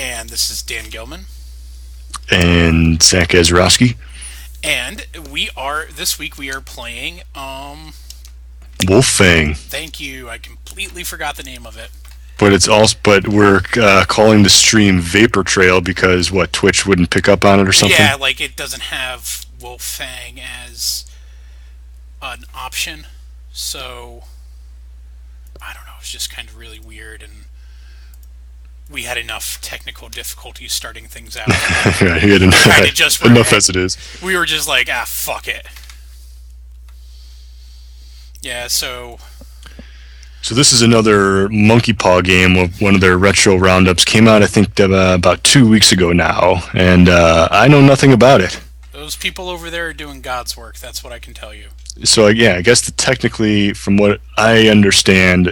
And this is Dan Gilman. And Zach Azarowski. And this week we are playing, Wolf Fang. thank you, I completely forgot the name of it. But we're calling the stream Vapor Trail because Twitch wouldn't pick up on it or something? Yeah, like it doesn't have Wolf Fang as an option, so I don't know, it's just kind of really weird, and we had enough technical difficulties starting things out. Yeah, he had enough as it is. We were just like, fuck it. Yeah, so this is another Monkey Paw game of one of their retro roundups. Came out, I think, about 2 weeks ago now, and I know nothing about it. Those people over there are doing God's work, that's what I can tell you. So, yeah, I guess technically, from what I understand,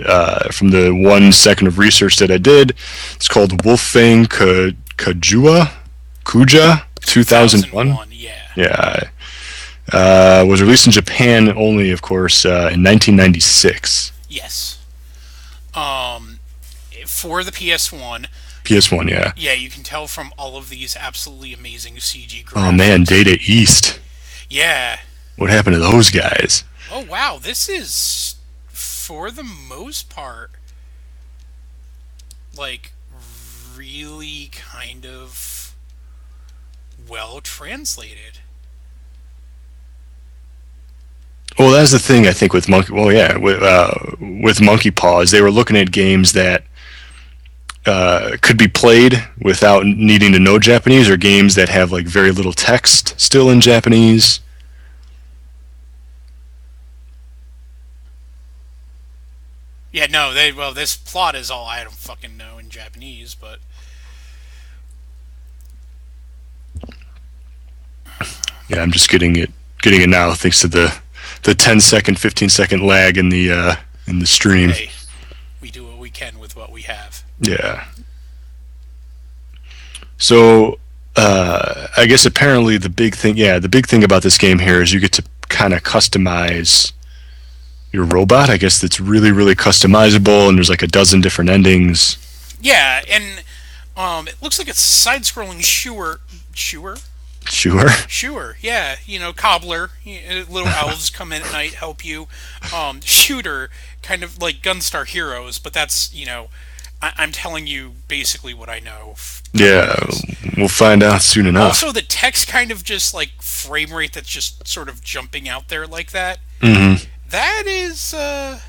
from the 1 second of research that I did, it's called Wolf Fang Kuhga 2001. Yeah. Was released in Japan only, of course, in 1996. Yes. For the PS1. PS1, yeah. Yeah, you can tell from all of these absolutely amazing CG graphics. Oh man, Data East. Yeah. What happened to those guys? Oh wow, this is, for the most part, like, really kind of well translated. Well, that's the thing I think with with Monkey Paws, they were looking at games that could be played without needing to know Japanese, or games that have like very little text still in Japanese. Yeah, no, this plot is all I don't fucking know in Japanese, but yeah, I'm just getting it now thanks to the 10-second, 15-second lag in the stream. Hey, we do what we can with what we have. Yeah. So, I guess apparently the big thing about this game here is you get to kind of customize your robot. I guess that's really, really customizable, and there's like a dozen different endings. Yeah, and it looks like it's side-scrolling Sure. Yeah, cobbler. Little elves come in at night, help you. Shooter, kind of like Gunstar Heroes, but that's, I'm telling you basically what I know. Yeah, we'll find out soon enough. Also, the text kind of just like frame rate that's just sort of jumping out there like that. Mm-hmm. That is. So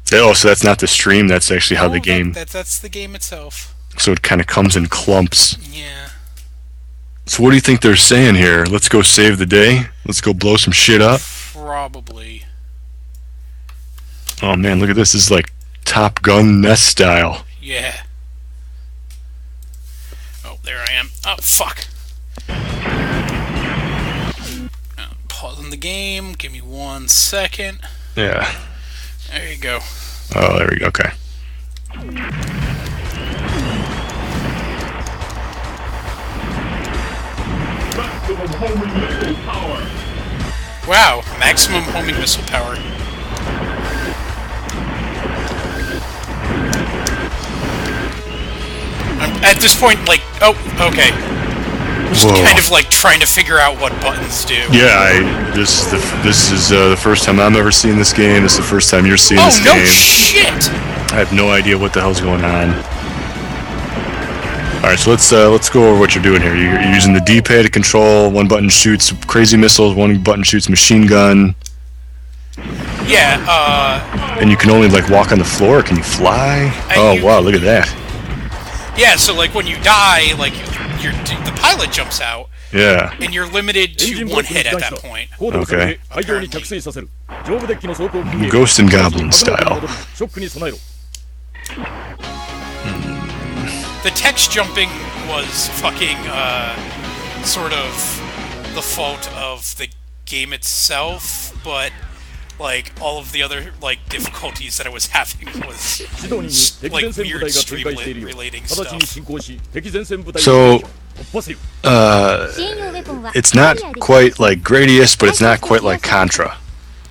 that's not the stream. That's actually how the game. That's the game itself. So it kind of comes in clumps. Yeah. So what do you think they're saying here? Let's go save the day? Let's go blow some shit up? Probably. Oh man, look at this. This is like Top Gun Nest style. Yeah. Oh, there I am. Oh, fuck. Pausing the game. Give me 1 second. Yeah. There you go. Oh, there we go. Okay. Maximum homing missile power. Wow, maximum homing missile power. I'm at this point like, oh, okay. Just kind of like trying to figure out what buttons do. Yeah, this is the first time I'm ever seeing this game. This is the first time you're seeing this game. Oh no shit! I have no idea what the hell's going on. All right, so let's go over what you're doing here. You're using the D-pad to control. 1 button shoots crazy missiles. 1 button shoots machine gun. Yeah. And you can only like walk on the floor. Or can you fly? Wow, look at that. Yeah, so like when you die, like the pilot jumps out. Yeah. And you're limited to 1 hit at that point. Okay. Apparently. Ghost and Goblin style. The text jumping was fucking sort of the fault of the game itself, but like all of the other like difficulties that I was having was like weird stream relating stuff. So it's not quite like Gradius, but it's not quite like Contra.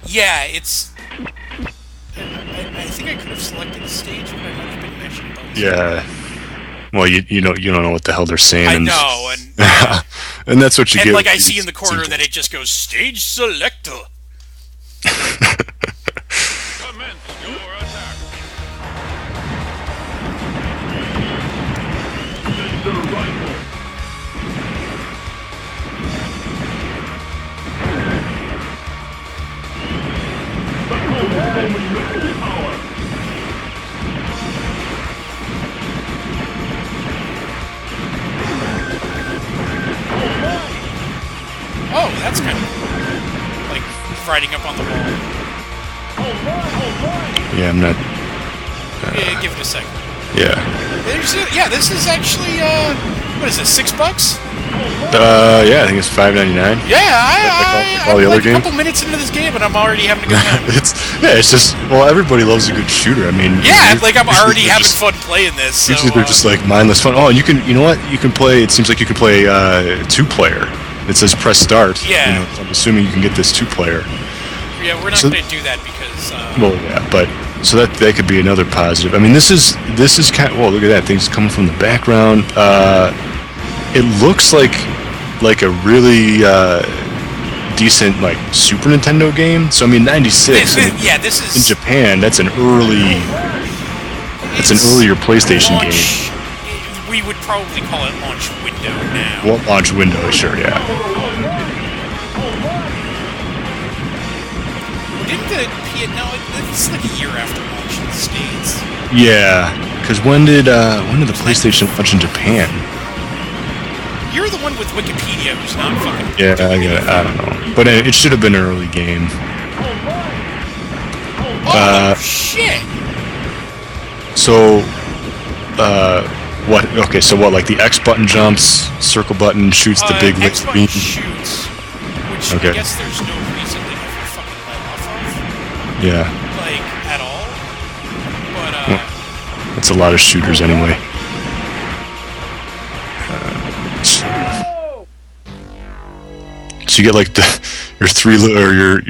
Yeah, it's. I think I could have selected the stage, but I might have been mashing buttons. Yeah. Well, you don't know what the hell they're saying. I and, know, and and that's what you and get. like I with see these in the corner simple- that it just goes stage selector. Commence your attack. Laser rifle. The overwhelming missile power. Oh, that's kind of like riding up on the wall. Yeah, I'm not. Yeah, give it a second. Yeah. This is actually what is this? $6? Yeah, I think it's $5.99. Yeah, all the I'm other like a games? couple minutes into this game and I'm already having a good time. It's just everybody loves a good shooter. I mean, Yeah, like I'm usually already they're having just- fun playing this. So, Usually they're just like mindless fun. Oh, you know what? You can play. It seems like you can play 2-player. It says press start. Yeah. You know, so I'm assuming you can get this 2-player. yeah, we're not so- going to do that because Well, yeah, but so that could be another positive. I mean, this is kind. Well, look at that. Things coming from the background. It looks like a really decent like Super Nintendo game. So I mean, '96 this is in Japan. That's an earlier PlayStation game. launch, we would probably call it launch window now. Well, launch window, sure, yeah. It's like a year after launch in the States. Yeah, because when did the PlayStation launch in Japan? You're the one with Wikipedia who's not fucking... Yeah, I don't know, but it should have been an early game. Oh, shit! So, what? Okay, so what? Like the X button jumps, circle button shoots the big X laser button beam. shoots, which Okay. I guess there's no reason to ever fucking let off of, Yeah, like, at all. But, that's a lot of shooters anyway. So you get like your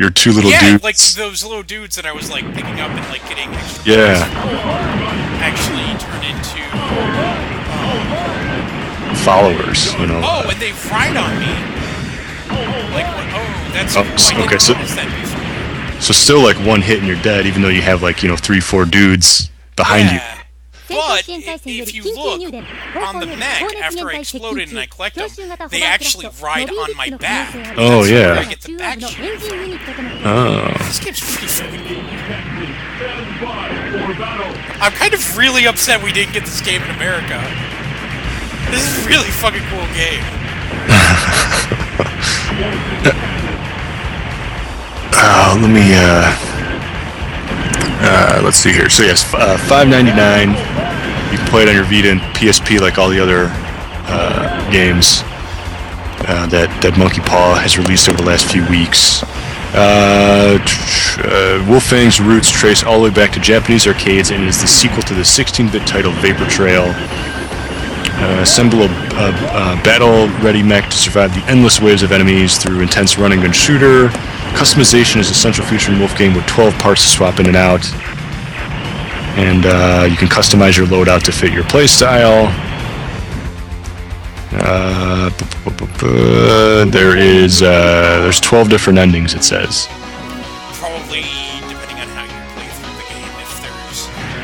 two little yeah, dudes. like those little dudes that I was, like, picking up and, like, getting extra Yeah, actually turn into... followers. You know. Oh, and they ride on me. Like, that's... Oh, I okay, didn't so- notice that before. So still like one hit and you're dead, even though you have like 3-4 dudes behind you. Yeah. But if you look on the mech after I exploded and I collect them, they actually ride on my back. Oh, That's yeah. where I get the back shoot. Oh. This game's pretty fucking cool. Stand by for battle. I'm kind of really upset we didn't get this game in America. This is a really fucking cool game. Let me let's see here. So yes, $5.99. You can play it on your Vita and PSP like all the other games that Monkey Paw has released over the last few weeks. Wolfang's roots trace all the way back to Japanese arcades and is the sequel to the 16-bit title Vapor Trail. Assemble a battle-ready mech to survive the endless waves of enemies through intense run-and-gun shooter. Customization is a central feature in Wolfgang with 12 parts to swap in and out. And you can customize your loadout to fit your playstyle. There's 12 different endings, it says. Probably depending on how you play through the game,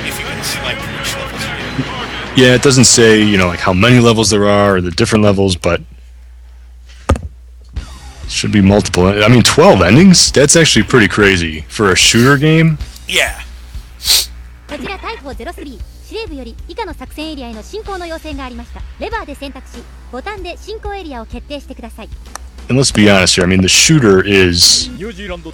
if you can select which levels you do. Yeah, it doesn't say, like how many levels there are or the different levels, but it should be multiple. I mean, 12 endings? That's actually pretty crazy for a shooter game. Yeah. こちら逮捕03司令部より以下の作戦エリアへの進行の要請がありました。レバーで選択しボタンで進行エリアを決定してください。 And let's be honest here, I mean, the shooter is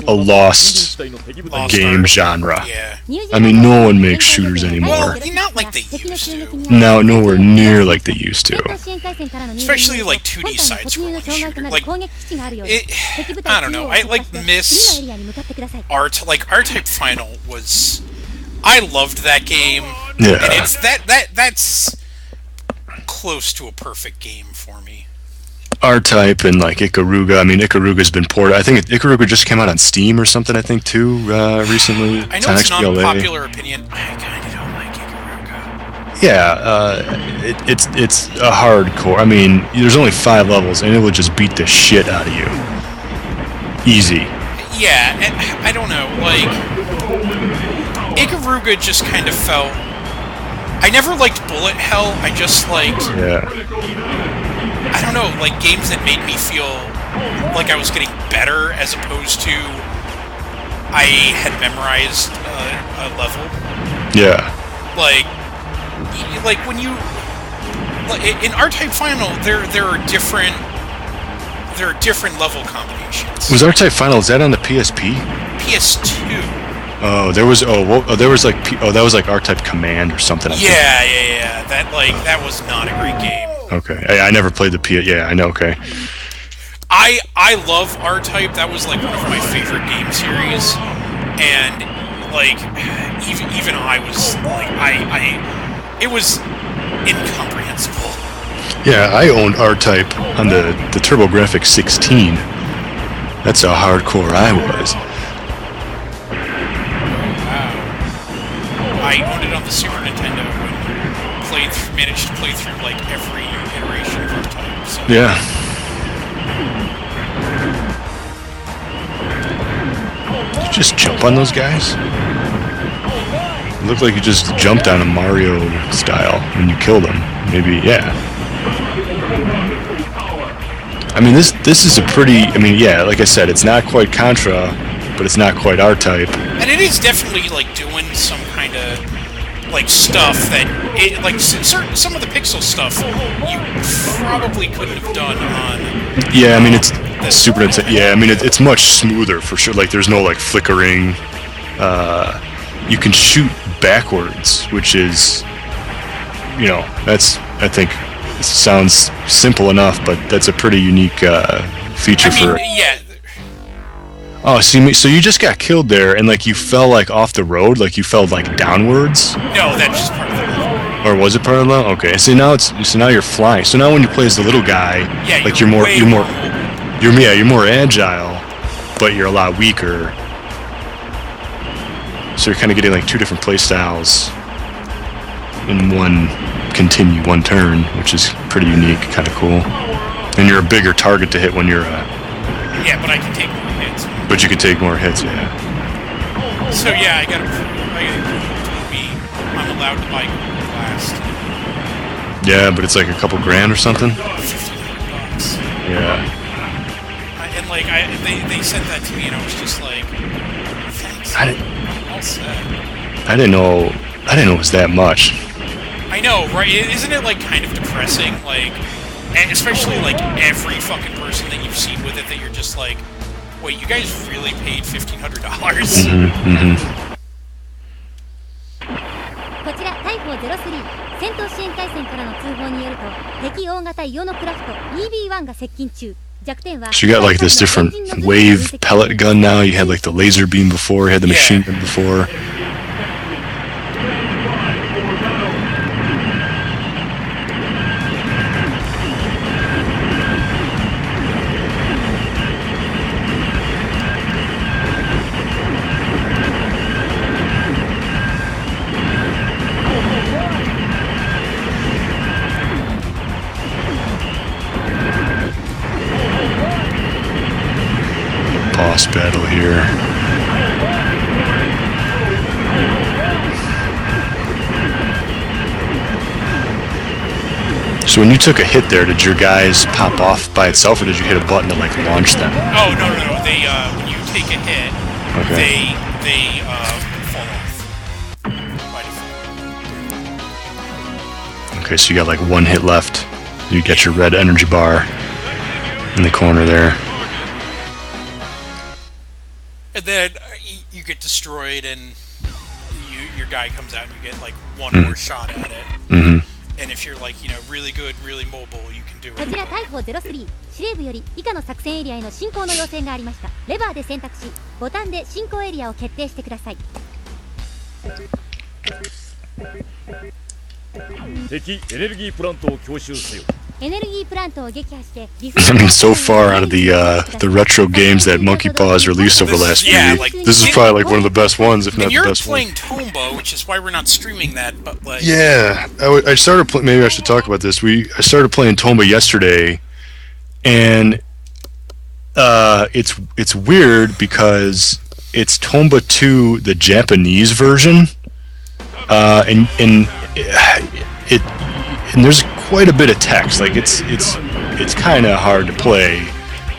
a lost game genre. Yeah. I mean, no one makes shooters anymore. Well, not like they used to. No, nowhere near like they used to. Especially like 2D side-scrolling shooter. Like, I don't know, I like miss Art. Like, R-Type Final was... I loved that game. Yeah. And it's that's close to a perfect game for me. R-Type and like Ikaruga. I mean, Ikaruga's been ported. I think Ikaruga just came out on Steam or something, I think, too, recently. I know it's not a popular opinion. I kind of don't like Ikaruga. it's a hardcore. I mean, there's only 5 levels, and it will just beat the shit out of you. Easy. Yeah, and I don't know, like, Ikaruga just kind of felt... I never liked bullet hell, I just liked... Yeah. I don't know, like, games that made me feel like I was getting better, as opposed to I had memorized a level. Yeah. Like when you... Like, in R-Type Final, there are different level combinations. Was R-Type Final, is that on the PSP? PS2. Oh, there was that was like R-Type Command or something. Yeah. That was not a great game. Okay, I never played the PS. Yeah, I know. Okay. I love R-Type. That was like one of my favorite game series, and like even I was like it was incomprehensible. Yeah, I owned R-Type on the TurboGrafx 16. That's how hardcore I was. I owned it on the Super Nintendo and managed to play through like every iteration of R-Type. So. Yeah. Did you just jump on those guys? It looked like you just jumped on a Mario style when you killed them. Maybe, yeah. I mean, this is a pretty... I mean, yeah, like I said, it's not quite Contra, but it's not quite R-Type. And it is definitely like doing some kind of like stuff that it like some of the pixel stuff you probably couldn't have done on. Yeah, I mean it's Super Nintendo. Yeah, I mean it's much smoother for sure. Like there's no like flickering. You can shoot backwards, which is, you know, that's I think it sounds simple enough, but that's a pretty unique feature for. Yeah. Oh, so you just got killed there, and like you fell like off the road, like you fell like downwards. No, that's just part of the level. Or was it part of the level? Okay, so now you're flying. So now when you play as the little guy, yeah, like you're more agile, but you're a lot weaker. So you're kind of getting like 2 different play styles in one turn, which is pretty unique, kind of cool. And you're a bigger target to hit when you're. Yeah, but I can take more hits. But you can take more hits, yeah. So yeah, I gotta prove I'm allowed to buy Blast. Yeah, but it's like a couple grand or something. $1,500. Yeah. And like they sent that to me, and I was just like, thanks. All set. I didn't know it was that much. I know, right? Isn't it like kind of depressing, like, and especially like every fucking person that you've seen with it, that you're just like, wait, you guys really paid $1,500? こちら大砲03戦闘支援回線からの通報によると敵大型イオノクラフト EB1 が接近中。弱点は So you got like this different wave pellet gun now. You had like the laser beam before. You had the machine gun before. Boss battle here. So when you took a hit there, did your guys pop off by itself, or did you hit a button to like launch them? Oh no! They when you take a hit, okay. they fall off by default. Okay, so you got like 1 hit left. You get your red energy bar in the corner there. And then you get destroyed, and your guy comes out, and you get like one more shot at it. Mm-hmm. And if you're like, you know, really good, really mobile, you can do it. こちら大砲03司令部より以下の作戦エリアへの進行の要請がありました。レバーで選択し、ボタンで進行エリアを決定してください。敵エネルギープラントを強襲せよ。エネルギープラントを撃破して I mean, so far out of the retro games that Monkey Paw has released over the last few Yeah, years, like- this is probably like one of the best ones, if not And the you're best one. playing Tomba, which is why we're not streaming that, but like... Yeah, I started. Maybe I should talk about this. I started playing Tomba yesterday, and it's weird because it's Tomba 2, the Japanese version, and there's quite a bit of text. Like it's kind of hard to play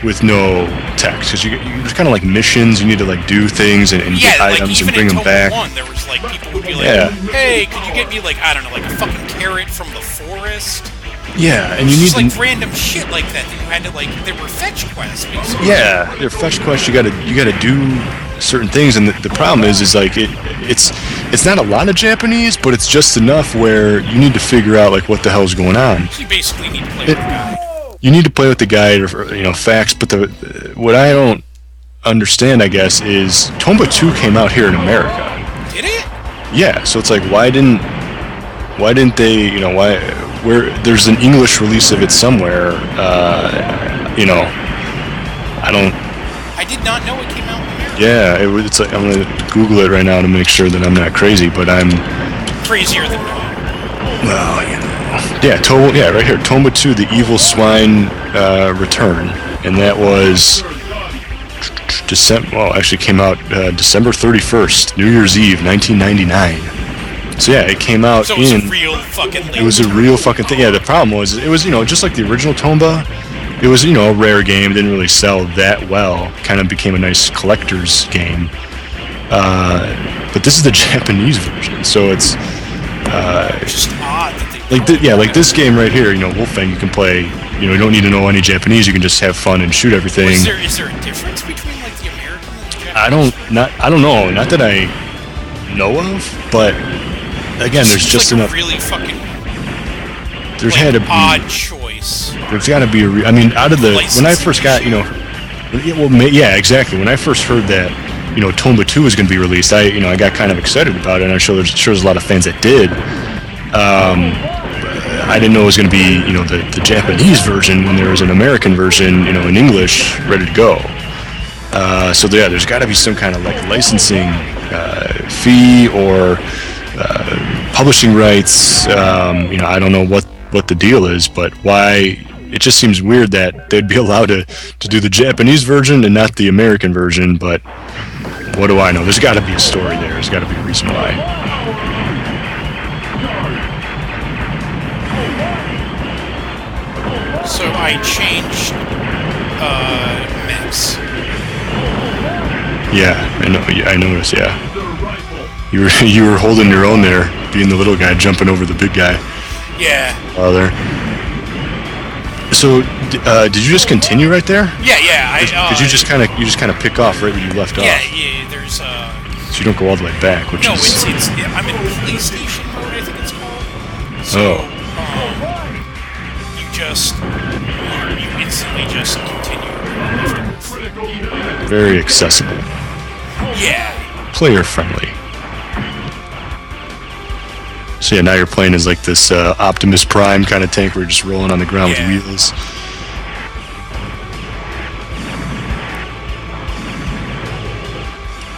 with no text because there's kind of like missions. You need to like do things and Yeah, get like items even and bring in them Tomba back. 1, there was like people would be like, Yeah. hey, could you get me like, I don't know, like a fucking carrot from the forest? Yeah, and you need Just to. like random shit like that you had to like, they were fetch quests basically. Yeah, they're fetch quests. You gotta do certain things, and the problem is like it's not a lot of Japanese, but it's just enough where you need to figure out like what the hell's going on. So you basically need to play with the guy. You need to play with the guide or facts, but what I don't understand, I guess, is Tomba 2 came out here in America. Did it? Yeah, so it's like why didn't they where there's an English release of it somewhere, I did not know it came out in America. Yeah, it's like I'm gonna Google it right now to make sure that I'm not crazy, but I'm Crazier than me. right here, Tomba 2, the Evil Swine Return, and that was December. Well, actually came out December 31st, New Year's Eve, 1999. So yeah, it came out So it was a real fucking late It was a real fucking thing. Yeah, the problem was it was just like the original Tomba. It was a rare game. It didn't really sell that well. Kind of became a nice collector's game. But this is the Japanese version, so it's just odd that they like this game right here. Wolfang, you can play. You don't need to know any Japanese. You can just have fun and shoot everything. Is there a difference between like the American and the Japanese? I don't know. Not that I know of, but again, there's Seems just like enough. A really fucking There's like, had to be odd choice. There's got to be I mean, out of the when I first got exactly. When I first heard that Tomba 2 was going to be released, I got kind of excited about it, and I'm sure there's a lot of fans that did. I didn't know it was going to be the Japanese version when there was an American version in English ready to go. So yeah, there's got to be some kind of like licensing fee or publishing rights. I don't know what the deal is, but why it just seems weird that they'd be allowed to do the Japanese version and not the American version. But what do I know? There's got to be a story there. There's got to be a reason why. So I changed mix. Yeah, I know. I noticed. Yeah, you were holding your own there, being the little guy jumping over the big guy. Yeah. There. So, did you just continue right there? Yeah. Did you just kind of pick off right where you left off? Yeah. There's So you don't go all the way back, which no, is. it's I'm in PlayStation mode, I think it's called. So, you instantly just continue. Very accessible. Yeah. Player friendly. So yeah, now you're playing as like this Optimus Prime kind of tank where you're just rolling on the ground with wheels.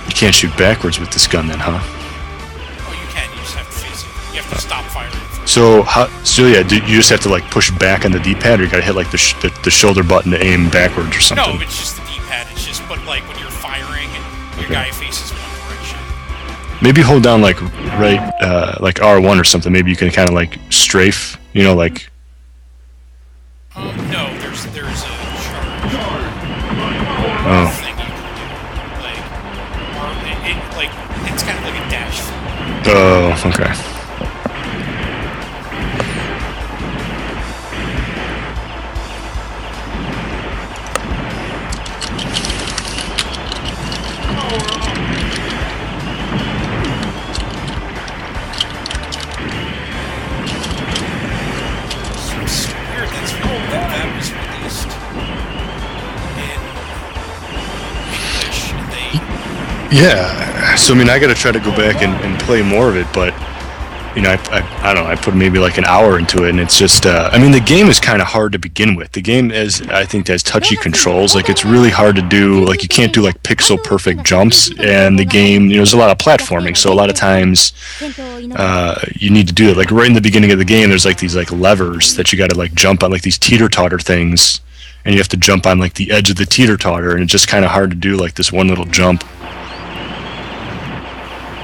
You can't shoot backwards with this gun then, huh? Oh, you can. You just have to face it. You have to stop firing. So yeah, do you just have to like push back on the D-pad, or you gotta hit like the shoulder button to aim backwards or something? No, it's just the D-pad. It's just, but like when you're firing, your guy faces one direction. Maybe hold down like like R1 or something. Maybe you can kind of like strafe, like. No, there's a charge Oh. thing you can do. Like it's kind of like a dash. Oh, okay. It's weird that was released in English, and they Yeah. So I mean, I got to try to go back and play more of it, but I don't know, I put maybe like an hour into it, and it's just, I mean, the game is kind of hard to begin with. The game I think, has touchy controls. Like, it's really hard to do, like, you can't do, like, pixel perfect jumps, and the game, there's a lot of platforming, so a lot of times, you need to do it. Like, right in the beginning of the game, there's, like, these, like, levers that you gotta, like, jump on, like, these teeter-totter things, and you have to jump on, like, the edge of the teeter-totter, and it's just kind of hard to do, like, this one little jump.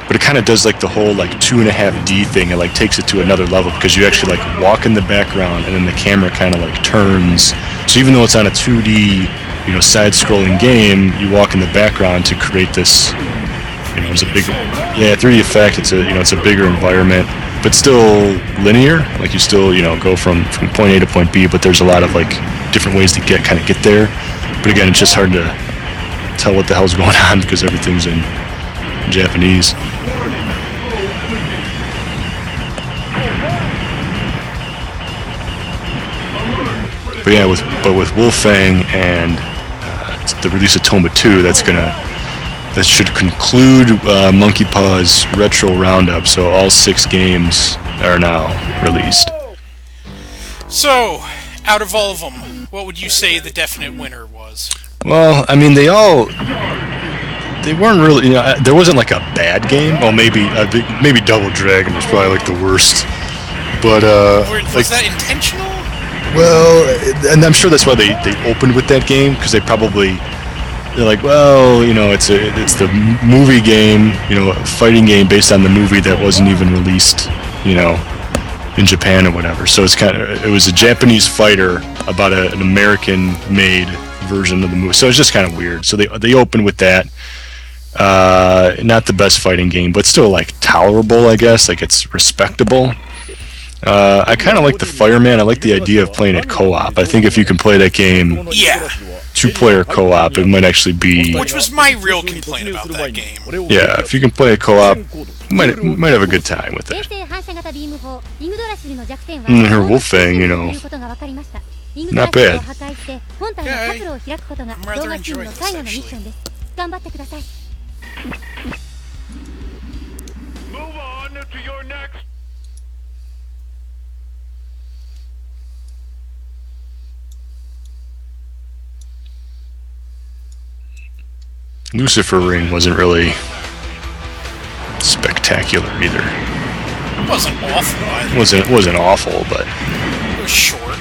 But it kind of does like the whole like 2.5D thing. It like takes it to another level because you actually like walk in the background and then the camera kind of like turns. So even though it's on a 2D, side-scrolling game, you walk in the background to create this. It's a bigger, 3D effect. It's a bigger environment, but still linear. Like you still go from point A to point B, but there's a lot of like different ways to get there. But again, it's just hard to tell what the hell's going on because everything's in Japanese. But yeah, with Wolfang and the release of Toma 2, that should conclude Monkey Paw's retro roundup. So all 6 games are now released. So, out of all of them, what would you say the definite winner was? Well, I mean, they weren't really, there wasn't like a bad game. Well, maybe Double Dragon was probably like the worst. But was that intentional? Well, and I'm sure that's why they opened with that game, because they're like, well, it's the movie game, a fighting game based on the movie that wasn't even released, in Japan or whatever. So it was a Japanese fighter about an American-made version of the movie. So it's just kind of weird. So they opened with that. Not the best fighting game, but still like tolerable, I guess. Like it's respectable. I kind of like the Fireman. I like the idea of playing it co-op. I think if you can play that game, 2-player co-op, it might actually be. Which was my real complaint about that game. Yeah, if you can play it co-op, you might have a good time with it. And her Wolfang, not bad. I'm rather enjoying this, actually. Move on to your next. Lucifer Ring wasn't really spectacular either. It wasn't awful either. It wasn't awful, but It was short.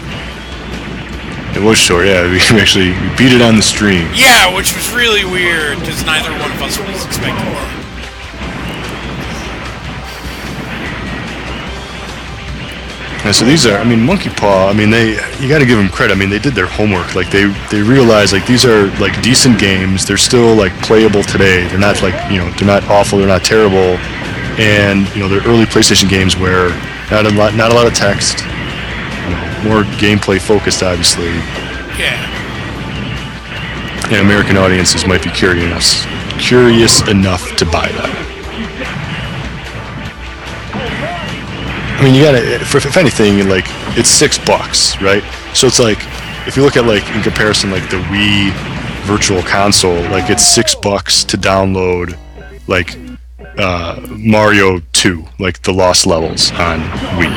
it was short. Yeah, we actually beat it on the stream. Yeah, which was really weird, because neither one of us was expecting that. And so these are, Monkey Paw, you gotta give them credit. They did their homework. Like, they realized, like, these are, like, decent games. They're still, like, playable today. They're not, like, they're not awful, they're not terrible. And, they're early PlayStation games where not a lot of text, more gameplay focused, obviously. Yeah. And American audiences might be curious enough to buy that. You gotta, if anything, like, it's $6, right? So it's like, if you look at, like, in comparison, like, the Wii Virtual Console, like, it's $6 to download, like, Mario 2, like, the Lost Levels on Wii,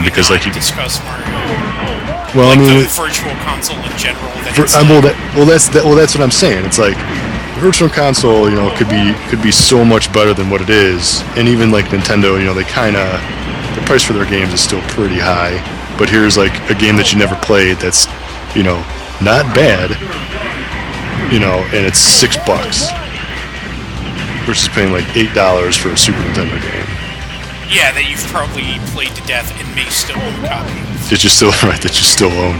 because, like, you discuss Mario. Well, the Virtual Console in general. That's what I'm saying. It's like, the Virtual Console, could be so much better than what it is, and even, like, Nintendo, the price for their games is still pretty high, but here's like a game that you never played that's, not bad, and it's $6 versus paying like $8 for a Super Nintendo game. Yeah, that you've probably played to death and may still own a copy of. That you still own.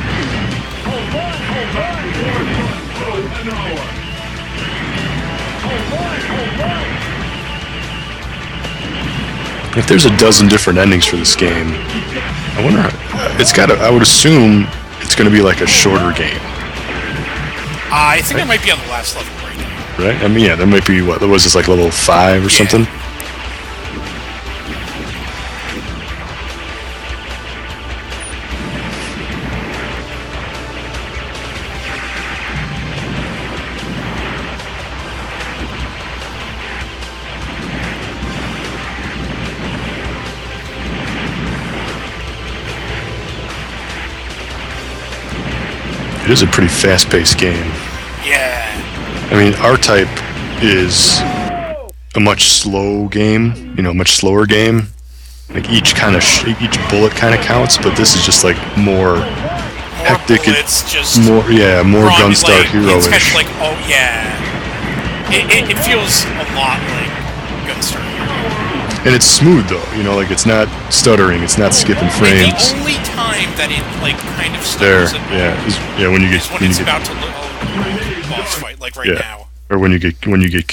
If there's a dozen different endings for this game, I wonder. I would assume it's going to be like a shorter game. I think it might be on the last level right now. Right? There might be what was this, like level 5 or something. it is a pretty fast-paced game. Yeah. I mean, R-Type is a much slow game, much slower game. Like each bullet kind of counts, but this is just like more hectic. Bullets, just more Gunstar hero-ish. It's kind of like, oh yeah, it feels a lot like Gunstar Hero. And it's smooth though, like it's not stuttering, it's not skipping frames. The only time that it like kind of there, stutters when you get when it's about to boss fight, like right now. Or when you get hit, when you get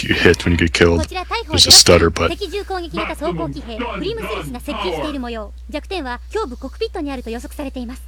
killed, there's a stutter, but 敵銃攻撃型装甲騎兵プリムスリスが接近している模様。弱点は胸部コックピットにあると予測されています。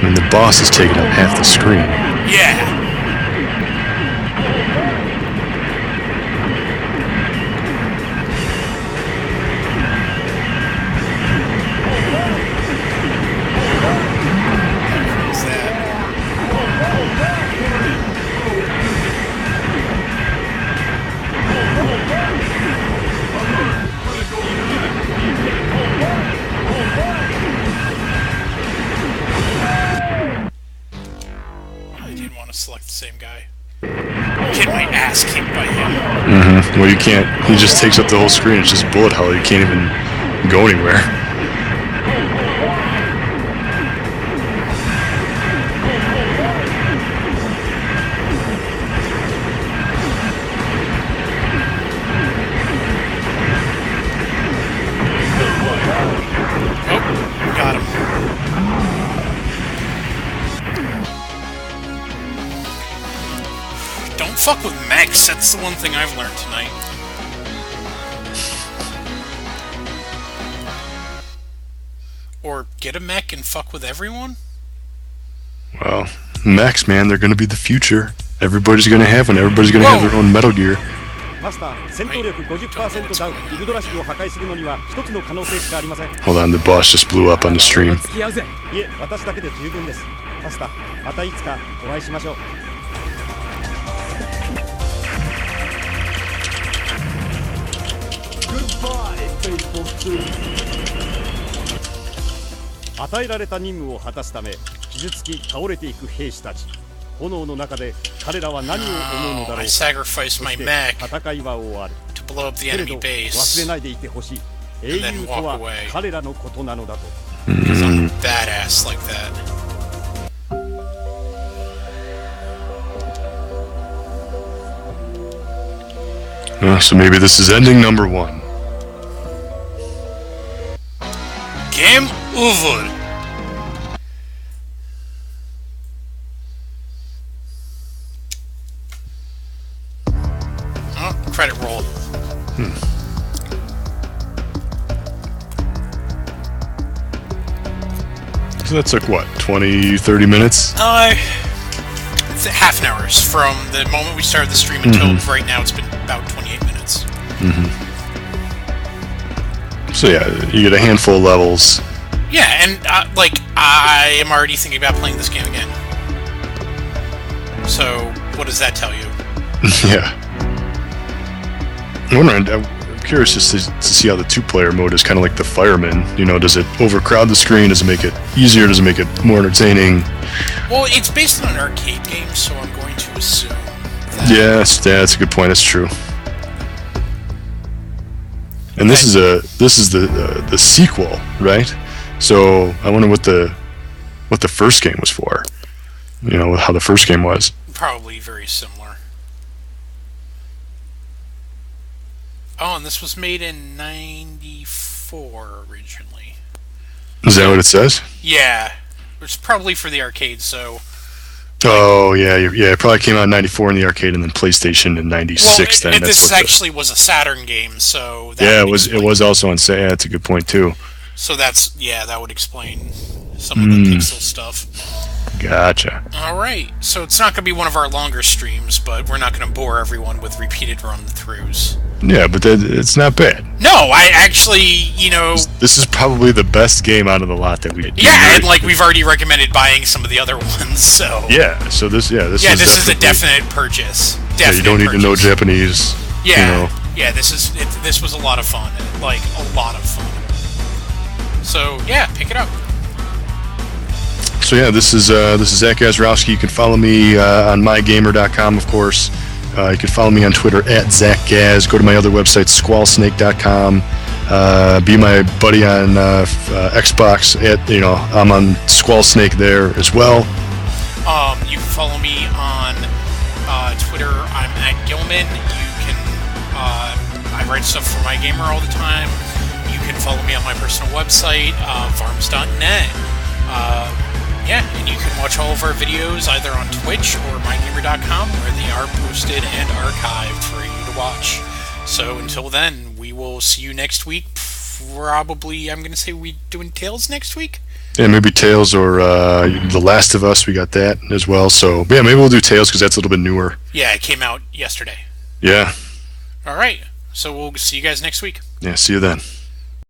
And the boss is taking up half the screen. Yeah. Select the same guy. Get my ass kicked by him. Well, you can't. He just takes up the whole screen. It's just bullet hell. You can't even go anywhere. Oh, got him. Don't fuck with mechs, that's the one thing I've learned tonight. Or get a mech and fuck with everyone? Well, mechs, man, they're gonna be the future. Everybody's gonna have one. Everybody's gonna have their own Metal Gear. Hold on, the boss just blew up on the stream. Goodbye, faithful troops. 与えられた任務を果たすため傷つき倒れていく兵士たち。炎の中で彼らは何を思うのだろうか。 I sacrificed my mech 戦いは終わる。 to blow up the けれど enemy base 忘れないでいてほしい。英雄とは彼らのことなのだと。 because I'm a badass like that. So maybe this is ending number 1. Game over. Oh, credit roll. So that took what, 20, 30 minutes? Half an hour from the moment we started the stream until right now. It's been about 28 minutes. So yeah, you get a handful of levels. Yeah, and I am already thinking about playing this game again. So what does that tell you? Yeah. I'm curious just to see how the 2-player mode is kind of like the fireman. Does it overcrowd the screen? Does it make it easier? Does it make it more entertaining? Well, it's based on an arcade game, so I'm going to assume that... Yeah, that's a good point. That's true. And this is the sequel, right? So I wonder what the first game was for. How the first game was. Probably very similar. Oh, and this was made in '94 originally. Is that what it says? Yeah, it's probably for the arcade. So. Oh yeah, it probably came out in '94 in the arcade, and then PlayStation in '96. Well, then this actually was a Saturn game, so. That it was also on Sega. Yeah, that's a good point too. So that would explain some of the pixel stuff. Gotcha. All right, so it's not going to be one of our longer streams, but we're not going to bore everyone with repeated run-throughs. Yeah, but it's not bad. No, I actually, you know... This is probably the best game out of the lot that we did. Yeah, and like we've already recommended buying some of the other ones, so... Yeah, so this is a definite purchase. Definite yeah, you don't need to know Japanese. Yeah, you know. Yeah, this was a lot of fun. Like, a lot of fun. So, yeah, pick it up. So yeah, this is Zach Gazrowski. You can follow me on mygamer.com, of course. You can follow me on Twitter at ZachGaz. Go to my other website, squallsnake.com. Be my buddy on Xbox. I'm on Squallsnake there as well. You can follow me on Twitter. I'm at Gilman. You can. I write stuff for Mygamer all the time. You can follow me on my personal website, farms.net. Yeah, and you can watch all of our videos either on Twitch or mygamer.com, where they are posted and archived for you to watch. So until then, we will see you next week. Probably, I'm going to say we doing Tales next week? Yeah, maybe Tales or The Last of Us. We got that as well. So yeah, maybe we'll do Tales because that's a little bit newer. Yeah, it came out yesterday. Yeah. All right, so we'll see you guys next week. Yeah, see you then.